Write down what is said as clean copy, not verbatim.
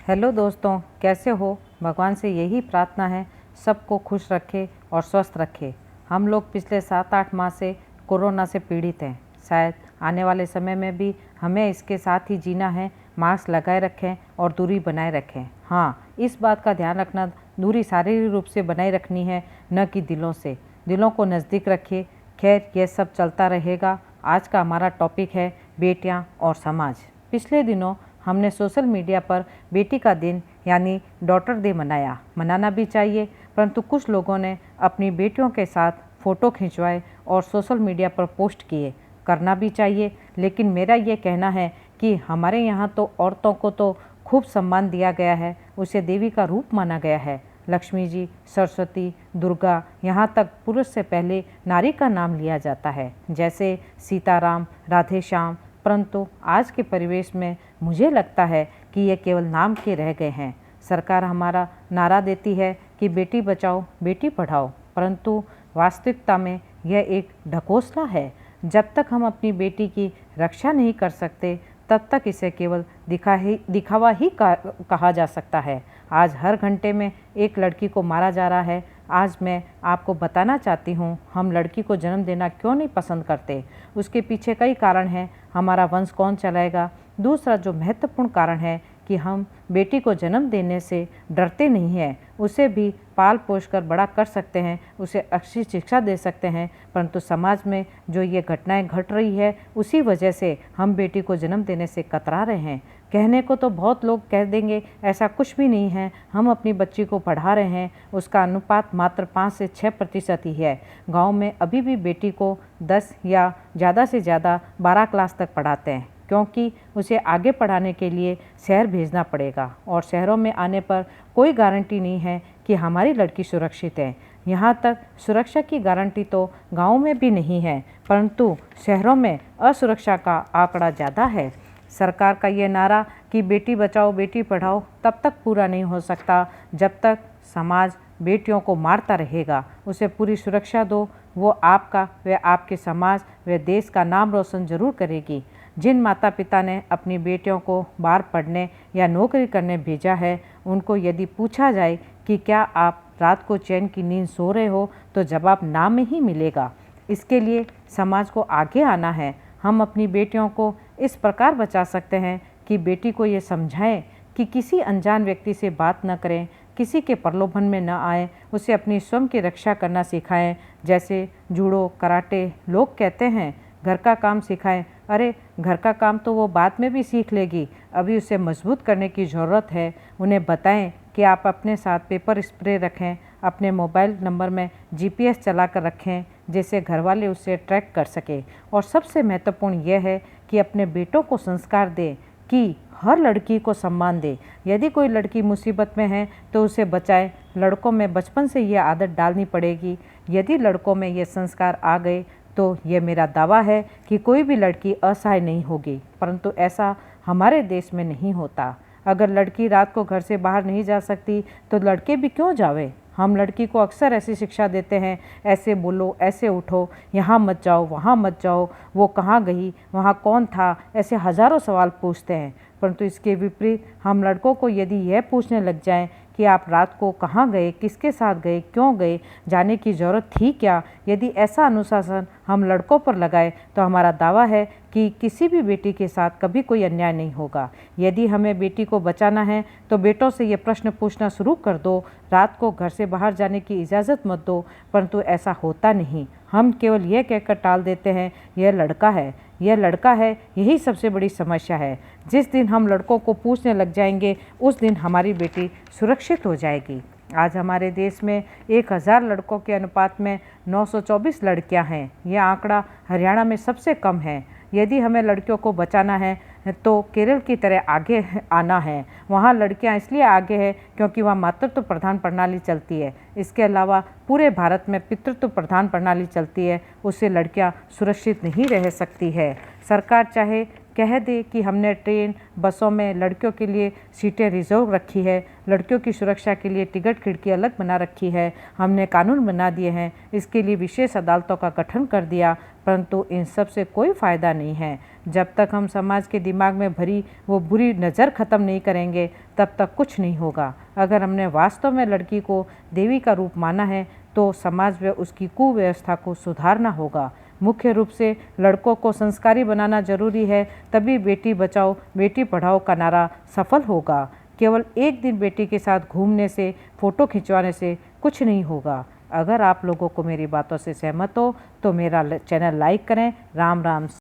Hello दोस्तों, कैसे हो। भगवान से यही प्रार्थना है सबको खुश रखे और स्वस्थ रखे। हम लोग पिछले 7-8 माह से कोरोना से पीड़ित हैं। शायद आने वाले समय में भी हमें इसके साथ ही जीना है। मास्क लगाए रखें और दूरी बनाए रखें। हाँ, इस बात का ध्यान रखना, दूरी शारीरिक रूप से बनाए रखनी है, न कि दिलों से। दिलों को नज़दीक रखिए। खैर, यह सब चलता रहेगा। आज का हमारा टॉपिक है बेटियां और समाज। पिछले दिनों हमने सोशल मीडिया पर बेटी का दिन यानी डॉटर डे मनाना भी चाहिए, परंतु कुछ लोगों ने अपनी बेटियों के साथ फ़ोटो खिंचवाए और सोशल मीडिया पर पोस्ट किए। करना भी चाहिए, लेकिन मेरा ये कहना है कि हमारे यहाँ तो औरतों को तो खूब सम्मान दिया गया है, उसे देवी का रूप माना गया है। लक्ष्मी जी, सरस्वती, दुर्गा, यहाँ तक पुरुष से पहले नारी का नाम लिया जाता है, जैसे सीताराम, राधे श्याम। परंतु आज के परिवेश में मुझे लगता है कि ये केवल नाम के रह गए हैं। सरकार हमारा नारा देती है कि बेटी बचाओ बेटी पढ़ाओ, परंतु वास्तविकता में यह एक ढकोसला है। जब तक हम अपनी बेटी की रक्षा नहीं कर सकते, तब तक इसे केवल दिखावा ही कहा जा सकता है। आज हर घंटे में एक लड़की को मारा जा रहा है। आज मैं आपको बताना चाहती हूँ, हम लड़की को जन्म देना क्यों नहीं पसंद करते। उसके पीछे कई कारण हैं। हमारा वंश कौन चलाएगा। दूसरा जो महत्वपूर्ण कारण है कि हम बेटी को जन्म देने से डरते नहीं हैं। उसे भी पाल पोस कर बड़ा कर सकते हैं, उसे अच्छी शिक्षा दे सकते हैं, परंतु समाज में जो ये घटनाएं घट रही है, उसी वजह से हम बेटी को जन्म देने से कतरा रहे हैं। कहने को तो बहुत लोग कह देंगे ऐसा कुछ भी नहीं है, हम अपनी बच्ची को पढ़ा रहे हैं, उसका अनुपात मात्र 5 से 6% ही है। गाँव में अभी भी बेटी को 10 या ज़्यादा से ज़्यादा 12 क्लास तक पढ़ाते हैं, क्योंकि उसे आगे पढ़ाने के लिए शहर भेजना पड़ेगा, और शहरों में आने पर कोई गारंटी नहीं है कि हमारी लड़की सुरक्षित है। यहाँ तक सुरक्षा की गारंटी तो गाँव में भी नहीं है, परंतु शहरों में असुरक्षा का आंकड़ा ज़्यादा है। सरकार का ये नारा कि बेटी बचाओ बेटी पढ़ाओ तब तक पूरा नहीं हो सकता जब तक समाज बेटियों को मारता रहेगा। उसे पूरी सुरक्षा दो, वो आपका व आपके समाज व देश का नाम रोशन जरूर करेगी। जिन माता पिता ने अपनी बेटियों को बाहर पढ़ने या नौकरी करने भेजा है, उनको यदि पूछा जाए कि क्या आप रात को चैन की नींद सो रहे हो, तो जवाब ना में ही मिलेगा। इसके लिए समाज को आगे आना है। हम अपनी बेटियों को इस प्रकार बचा सकते हैं कि बेटी को ये समझाएं कि किसी अनजान व्यक्ति से बात न करें, किसी के प्रलोभन में न आए, उसे अपनी स्वयं की रक्षा करना सिखाएं। जैसे जूडो, कराटे, लोग कहते हैं घर का काम सिखाएं। अरे, घर का काम तो वो बाद में भी सीख लेगी, अभी उसे मजबूत करने की ज़रूरत है। उन्हें बताएं कि आप अपने साथ पेपर स्प्रे रखें, अपने मोबाइल नंबर में GPS चला कर रखें, जिससे घर वाले उसे ट्रैक कर सके। और सबसे महत्वपूर्ण यह है कि अपने बेटों को संस्कार दें कि हर लड़की को सम्मान दे। यदि कोई लड़की मुसीबत में है तो उसे बचाएं। लड़कों में बचपन से यह आदत डालनी पड़ेगी। यदि लड़कों में ये संस्कार आ गए तो ये मेरा दावा है कि कोई भी लड़की असहाय नहीं होगी, परंतु ऐसा हमारे देश में नहीं होता। अगर लड़की रात को घर से बाहर नहीं जा सकती तो लड़के भी क्यों जावे। हम लड़की को अक्सर ऐसी शिक्षा देते हैं, ऐसे बोलो, ऐसे उठो, यहाँ मत जाओ, वहाँ मत जाओ, वो कहाँ गई, वहाँ कौन था, ऐसे हज़ारों सवाल पूछते हैं। परंतु इसके विपरीत हम लड़कों को यदि यह पूछने लग जाएं कि आप रात को कहाँ गए, किसके साथ गए, क्यों गए, जाने की ज़रूरत थी क्या, यदि ऐसा अनुशासन हम लड़कों पर लगाए तो हमारा दावा है कि किसी भी बेटी के साथ कभी कोई अन्याय नहीं होगा। यदि हमें बेटी को बचाना है तो बेटों से ये प्रश्न पूछना शुरू कर दो, रात को घर से बाहर जाने की इजाज़त मत दो। परंतु ऐसा होता नहीं। हम केवल यह कहकर टाल देते हैं यह लड़का है, यह लड़का है। यही सबसे बड़ी समस्या है। जिस दिन हम लड़कों को पूछने लग जाएंगे, उस दिन हमारी बेटी सुरक्षित हो जाएगी। आज हमारे देश में 1000 लड़कों के अनुपात में 924 लड़कियां हैं। यह आंकड़ा हरियाणा में सबसे कम है। यदि हमें लड़कियों को बचाना है तो केरल की तरह आगे आना है। वहाँ लड़कियाँ इसलिए आगे हैं क्योंकि वहाँ मातृत्व प्रधान प्रणाली चलती है। इसके अलावा पूरे भारत में पितृत्व प्रधान प्रणाली चलती है, उससे लड़कियाँ सुरक्षित नहीं रह सकती है। सरकार चाहे कह दे कि हमने ट्रेन बसों में लड़कियों के लिए सीटें रिजर्व रखी है, लड़कियों की सुरक्षा के लिए टिकट खिड़की अलग बना रखी है, हमने कानून बना दिए हैं, इसके लिए विशेष अदालतों का गठन कर दिया, परंतु इन सब से कोई फ़ायदा नहीं है। जब तक हम समाज के दिमाग में भरी वो बुरी नज़र ख़त्म नहीं करेंगे तब तक कुछ नहीं होगा। अगर हमने वास्तव में लड़की को देवी का रूप माना है तो समाज में उसकी कुव्यवस्था को सुधारना होगा। मुख्य रूप से लड़कों को संस्कारी बनाना जरूरी है, तभी बेटी बचाओ बेटी पढ़ाओ का नारा सफल होगा। केवल एक दिन बेटी के साथ घूमने से, फ़ोटो खिंचवाने से कुछ नहीं होगा। अगर आप लोगों को मेरी बातों से सहमत हो तो मेरा चैनल लाइक करें। राम राम।